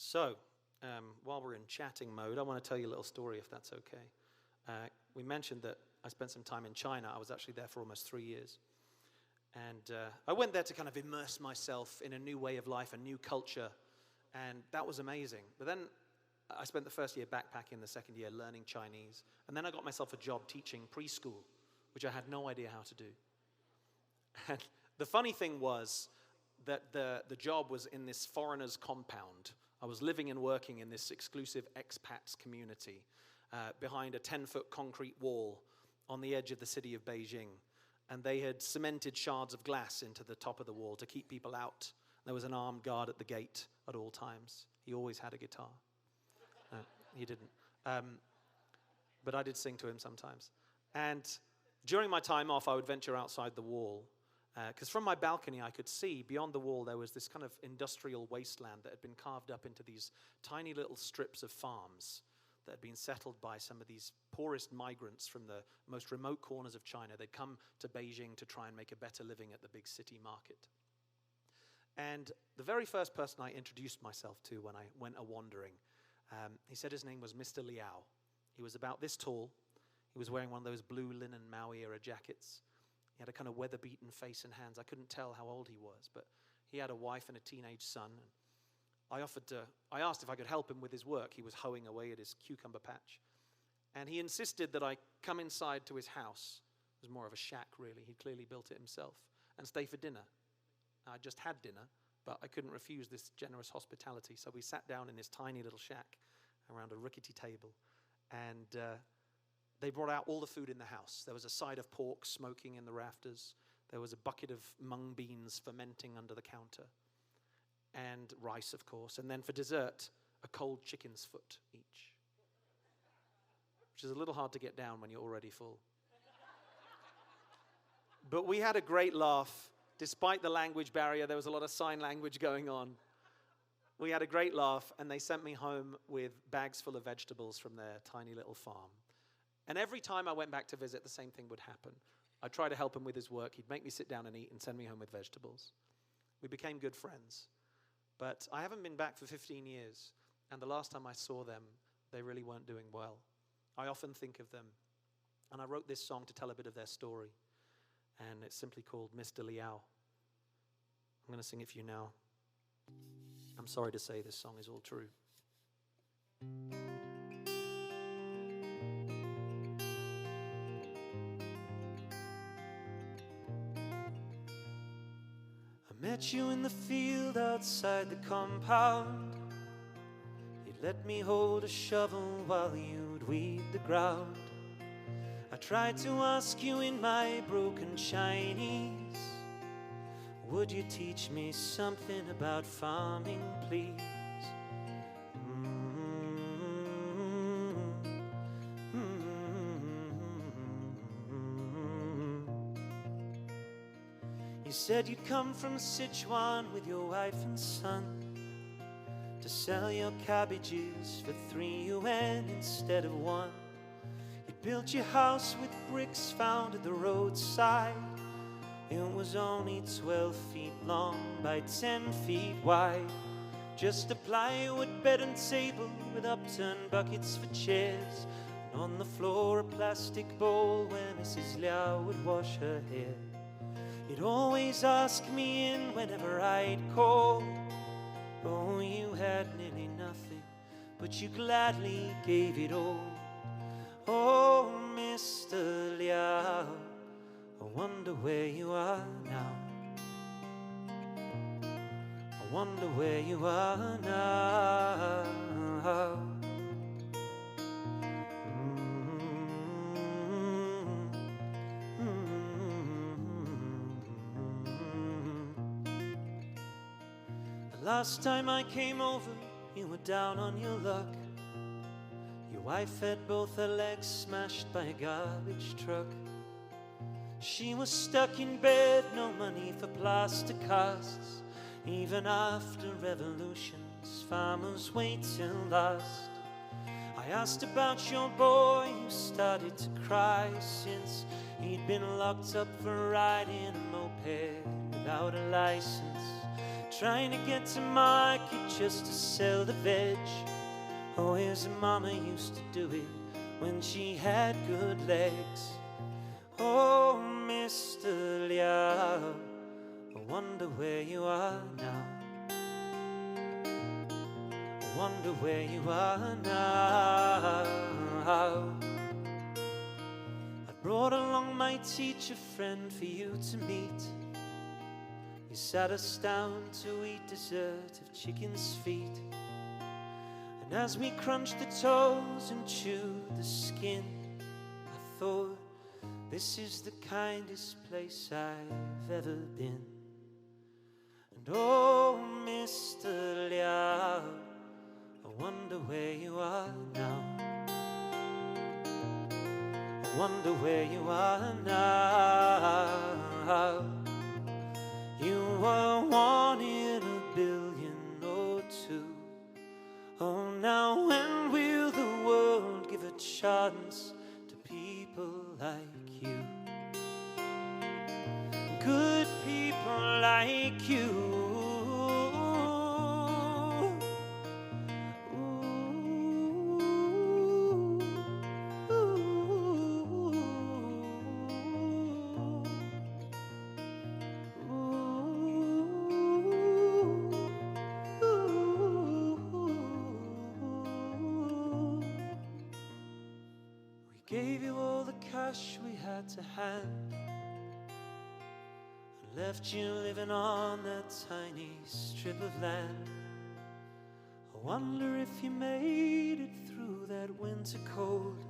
So, while we're in chatting mode, I want to tell you a little story, if that's okay. We mentioned that I spent some time in China. I was actually there for almost 3 years. And I went there to kind of immerse myself in a new way of life, a new culture, and that was amazing. But then I spent the first year backpacking, the second year learning Chinese, and then I got myself a job teaching preschool, which I had no idea how to do. And the funny thing was that the job was in this foreigner's compound. I was living and working in this exclusive expats community behind a 10-foot concrete wall on the edge of the city of Beijing. And they had cemented shards of glass into the top of the wall to keep people out. There was an armed guard at the gate at all times. He always had a guitar. He didn't. But I did sing to him sometimes. And during my time off, I would venture outside the wall. Because from my balcony, I could see beyond the wall, there was this kind of industrial wasteland that had been carved up into these tiny little strips of farms that had been settled by some of these poorest migrants from the most remote corners of China. They'd come to Beijing to try and make a better living at the big city market. And the very first person I introduced myself to when I went a-wandering, he said his name was Mr. Liao. He was about this tall. He was wearing one of those blue linen Maui-era jackets. He had a kind of weather-beaten face and hands. I couldn't tell how old he was, but he had a wife and a teenage son. And I asked if I could help him with his work. He was hoeing away at his cucumber patch. And he insisted that I come inside to his house. It was more of a shack, really. He'd clearly built it himself. And stay for dinner. I just had dinner, but I couldn't refuse this generous hospitality. So we sat down in this tiny little shack around a rickety table. And they brought out all the food in the house. There was a side of pork smoking in the rafters. There was a bucket of mung beans fermenting under the counter. And rice, of course. And then for dessert, a cold chicken's foot each. Which is a little hard to get down when you're already full. But we had a great laugh. Despite the language barrier, there was a lot of sign language going on. We had a great laugh, and they sent me home with bags full of vegetables from their tiny little farm. And every time I went back to visit, the same thing would happen. I'd try to help him with his work. He'd make me sit down and eat and send me home with vegetables. We became good friends. But I haven't been back for 15 years, and the last time I saw them, they really weren't doing well. I often think of them, and I wrote this song to tell a bit of their story, and it's simply called Mr. Liao. I'm going to sing it for you now. I'm sorry to say this song is all true. Met you in the field outside the compound. You'd let me hold a shovel while you'd weed the ground. I tried to ask you in my broken Chinese, would you teach me something about farming, please? You said you'd come from Sichuan with your wife and son to sell your cabbages for 3 yuan instead of 1. You built your house with bricks found at the roadside. It was only 12 feet long by 10 feet wide. Just a plywood bed and table with upturned buckets for chairs, and on the floor a plastic bowl where Mrs. Liao would wash her hair. You'd always ask me in whenever I'd call. Oh, you had nearly nothing, but you gladly gave it all. Oh, Mr. Liao, I wonder where you are now. I wonder where you are now. Last time I came over, you were down on your luck. Your wife had both her legs smashed by a garbage truck. She was stuck in bed, no money for plaster casts. Even after revolutions, farmers wait till last. I asked about your boy, who started to cry since he'd been locked up for riding a moped without a license. trying to get to market just to sell the veg. Oh, his mama used to do it when she had good legs. Oh, Mr. Liao, I wonder where you are now. I wonder where you are now. I brought along my teacher friend for you to meet. He sat us down to eat dessert of chicken's feet. And as we crunched the toes and chewed the skin, I thought, this is the kindest place I've ever been. And oh, Mr. Liao, I wonder where you are now. I wonder where you are now. You were one in a billion or two. Oh, now when will the world give a chance to people like you? Good people like you. Gave you all the cash we had to hand, and left you living on that tiny strip of land. I wonder if you made it through that winter cold.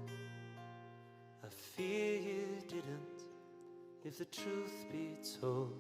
I fear you didn't, if the truth be told.